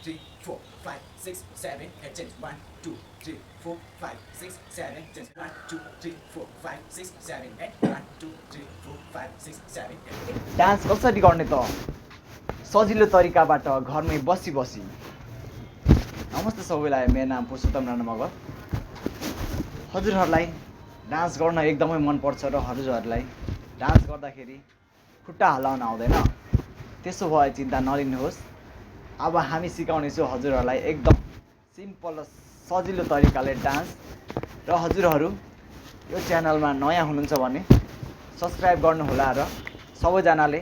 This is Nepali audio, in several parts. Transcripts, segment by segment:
3 4 5 6 7 8 change 1 2 3 4 5 6 7 change 1 2 3 4 5 6 7 8 1 2 3 4 5 6 7 8 डान्स कसरी गर्ने त सजिलो तरिकाबाट घरमै बसी बसी। नमस्ते सबैलाई, मेरो नाम पुरुषोत्तम राणा मगर। हजुरहरूलाई डान्स गर्न एकदमै मनपर्छ र हजुरहरूलाई डान्स गर्दाखेरि खुट्टा हल्लाउन आउँदैन, त्यसो भए चिन्ता नलिनुहोस्। अब हामी सिकाउनेछौँ हजुरहरूलाई एकदम सिम्पल र सजिलो तरिकाले डान्स। र हजुरहरू यो च्यानलमा नयाँ हुनुहुन्छ भने सब्सक्राइब गर्नुहोला र सबैजनाले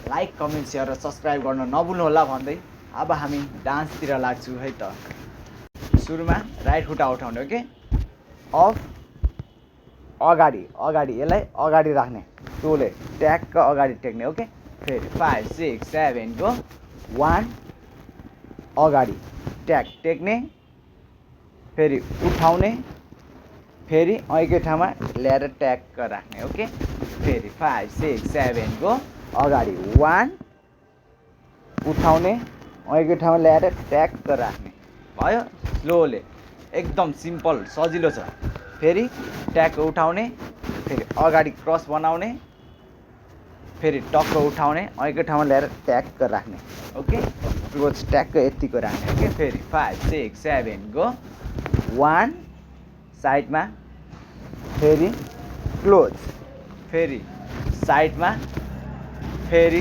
लाइक कमेन्ट सेयर र सब्सक्राइब गर्न नभुल्नुहोला भन्दै अब हामी डान्सतिर लाग्छौँ है त। सुरुमा राइट खुट्टा उठाउने, ओके। अफ अगाडि अगाडि यसलाई अगाडि राख्ने, टोले ट्याक्क अगाडि टेक्ने, ओके। फेरि 5 6 7 गो 1 अगाडि ट्याक टेक्ने, फेरि उठाउने, फेरि ऐकै ठाउँमा ल्याएर ट्याक्क राख्ने, ओके। फेरि 5 6 7 गो अगाडि 1 उठाउने, ऐकै ठाउँमा ल्याएर ट्याक्क राख्ने भयो। स्लोले एकदम सिम्पल सजिलो छ। फेरि ट्याक्क उठाउने, फेरि अगाडि क्रस बनाउने, फेरि टक्क उठाउने, ऐकै ठाउँमा ल्याएर ट्याक्क राख्ने, ओके। क्लोज ट्याक्क यतिको राख्ने, ओके। फेरि 5 6 7 गो 1 साइडमा, फेरि क्लोज, फेरि साइडमा, फेरि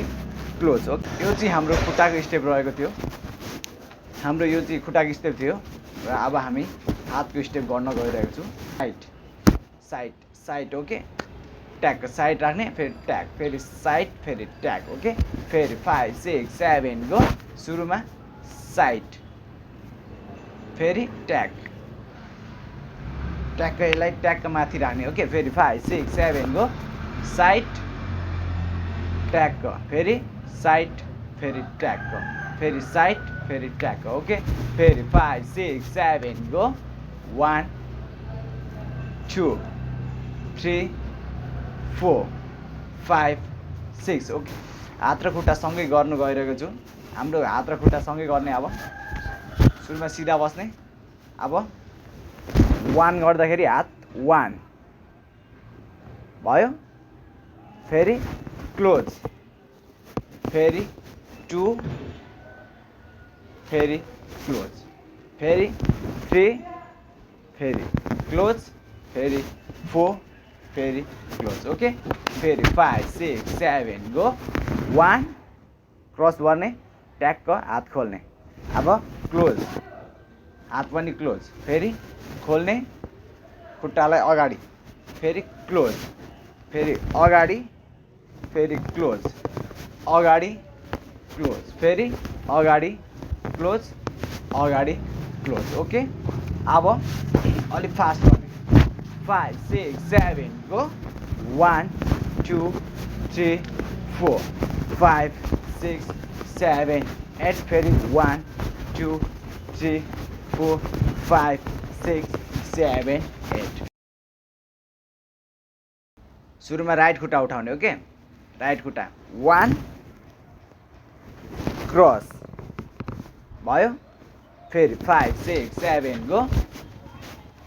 क्लोज, ओके। यो चाहिँ हाम्रो खुट्टाको स्टेप रहेको थियो, हाम्रो यो चाहिँ खुट्टाको स्टेप थियो। र अब हामी हातको स्टेप गर्न गइरहेको छौँ। Side side side, okay. ट्याक साइड राख्ने, फेरि ट्याक, फेरि साइड, फेरि ट्याक, ओके। फेरि 5 6 7 गो सुरुमा साइड, फेरि ट्याक ट्याक्क यसलाई ट्याक्क माथि राख्ने, ओके। फेरि 5 6 7 गो साइड ट्याक्क, फेरि साइड, फेरि ट्याक्क, फेरि साइड, फेरि ट्याक्क, ओके। फेरि 5 6 7 गो 1 2 3 4 5 6, ओके। हात र खुट्टा सँगै गर्नु गइरहेको छु। हाम्रो हात र खुट्टा सँगै गर्ने। अब सुरुमा सिधा बस्ने। अब 1 गर्दाखेरि हात 1 भयो, फेरि क्लोज, फेरि 2, फेरि क्लोज, फेरि 3, फेरि क्लोज, फेरि 4, फेरि क्लोज, ओके। फेरि 5 6 7 गो 1 क्रस गर्ने, ट्याक्क हात खोल्ने। अब क्लोज, हात पनि क्लोज, फेरि खोल्ने, खुट्टालाई अगाडि, फेरि क्लोज, फेरि अगाडि, फेरि क्लोज, अगाडि क्लोज, फेरि अगाडि क्लोज, अगाडि क्लोज, ओके। अब अलिक फास्ट गर्ने। 5 6 7 गो 1 2 3 4 5 6 7 8, फेरि 1 2 3 4 5 6 7 8। सुरुमा राइट खुट्टा उठाउने, ओके। राइट खुट्टा 1 क्रस भयो। फेरि 5 6 7 गो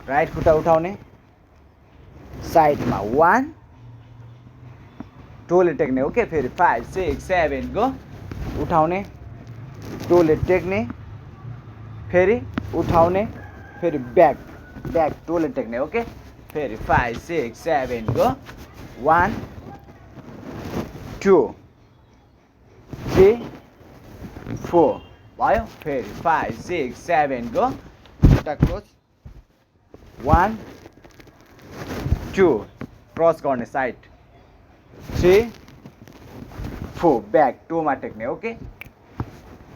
राइट खुट्टा उठाउने, साइडमा 1 टोले टेक्ने, ओके। फेरि 5 6 7 गो उठाउने, टोले टेक्ने, फेरि उठाउने, फेरि ब्याक ब्याक टोले टेक्ने, ओके। फेरि 5 6 7 गो 1 2 3 4 भयो। फेरि 5 6 7 गो खुट्टा क्लोज, 1 2 क्रस गर्ने, साइड 3 4 ब्याक टोमा टेक्ने, ओके।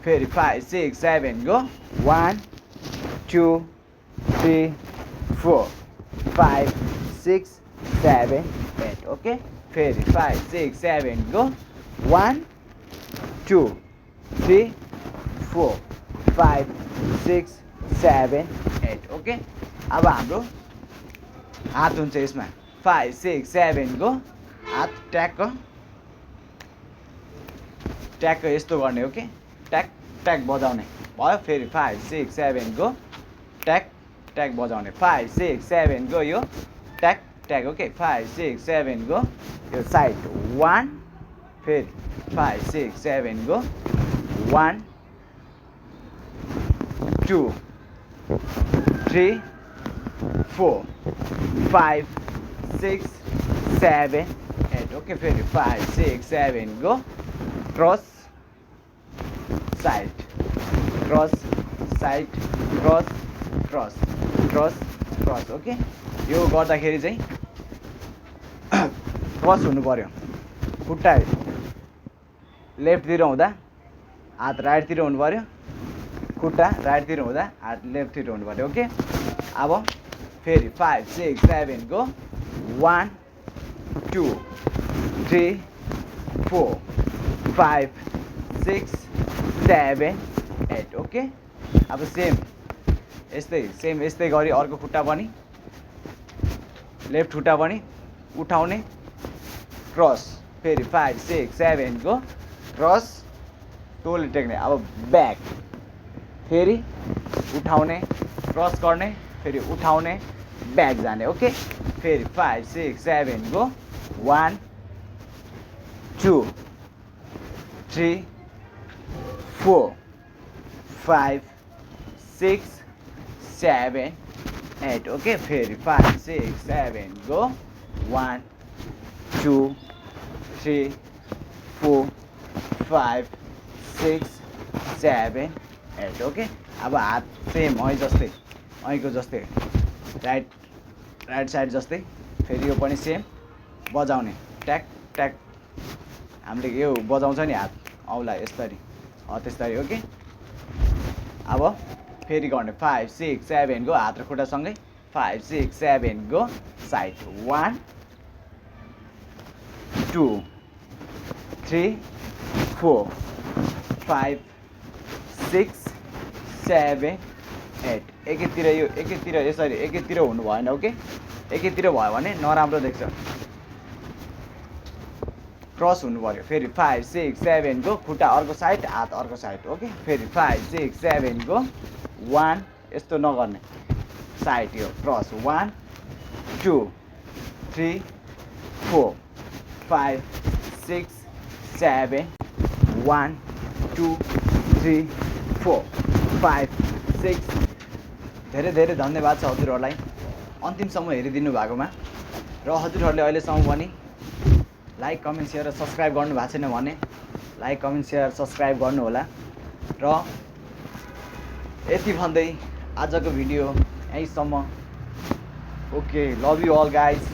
फेरि 5 6 7 गो 1 2 3 4 5 6 7 8, ओके। फेरि 5 6 7 गो 1 2 3 4 5 6 7 8, ओके। अब हाम्रो हात हुन्छ यसमा 5 6 7 गो हात ट्याक्क ट्याक्क यस्तो गर्ने, ओके। ट्याक ट्याग बजाउने भयो फेरि 5 6 7 गो ट्याग ट्याग बजाउने 5 6 7 गो यो ट्याग ट्याग ओके 5 6 7 गो यो साइड 1 फेरि 5 6 7 गो 1 2 3 4 5 6 7 8 ओके फेरि 5 6 7 go cross side cross side cross cross cross cross okay यो गर्दाखेरि चाहिँ क्रस हुनु पर्यो खुट्टा लेफ्टतिर हुँदा हात राइटतिर हुनु पर्यो खुट्टा राइटतिर हुँदा हात लेफ्टतिर हुनु पर्यो ओके अब फेरि 5 6 7 गो 1 2 3 4 5 6 7 8 ओके अब सेम यस्तै गरी अर्को खुट्टा पनि लेफ्ट खुट्टा पनि उठाउने क्रस फेरि 5 6 7 को क्रस टोली टेक्ने अब ब्याक फेरि उठाउने क्रस गर्ने फेरि उठाउने ब्याक जाने ओके फेरि 5 6 7 को 1 2 3 4 5 6 7 8 ओके फेरि 5 6 7 गो 1 2 3 4 5 6 7 8 ओके अब हात सेम अहिलेको जस्तै राइट साइड जस्तै फेरि यो पनि सेम बजाउने ट्याक ट्याक हामीले यो बजाउँछ नि हात औला यसरी त्यस्तरी ओके अब फेरि गर्ने 5 6 7 गो हात र खुट्टासँगै 5 6 7 गो साइड 1 2 3 4 5 6 7 8 एकै यसरी एकैतिर हुनु भएन ओके एकैतिर भयो भने नराम्रो देख्छ क्रस हुनु पर्यो फेरि 5 6 7 गो खुट्टा अर्को साइड हात अर्को साइड ओके फेरि 5 6 7 गो 1 यस्तो नगर्ने साइड यो क्रस 1 2 3 4 5 6 7 1 2 3 4 5 6 धेरै धेरै धन्यवाद छ हजुरहरूलाई अन्तिमसम्म हेरिदिनु भएकोमा र हजुरहरूले अहिलेसम्म पनि लाइक कमेन्ट सेयर र सब्सक्राइब गर्नु भएको छैन भने लाइक कमेन्ट सेयर सब्सक्राइब गर्नुहोला र यति भन्दै आजको भिडियो यहीँसम्म okay love you all guys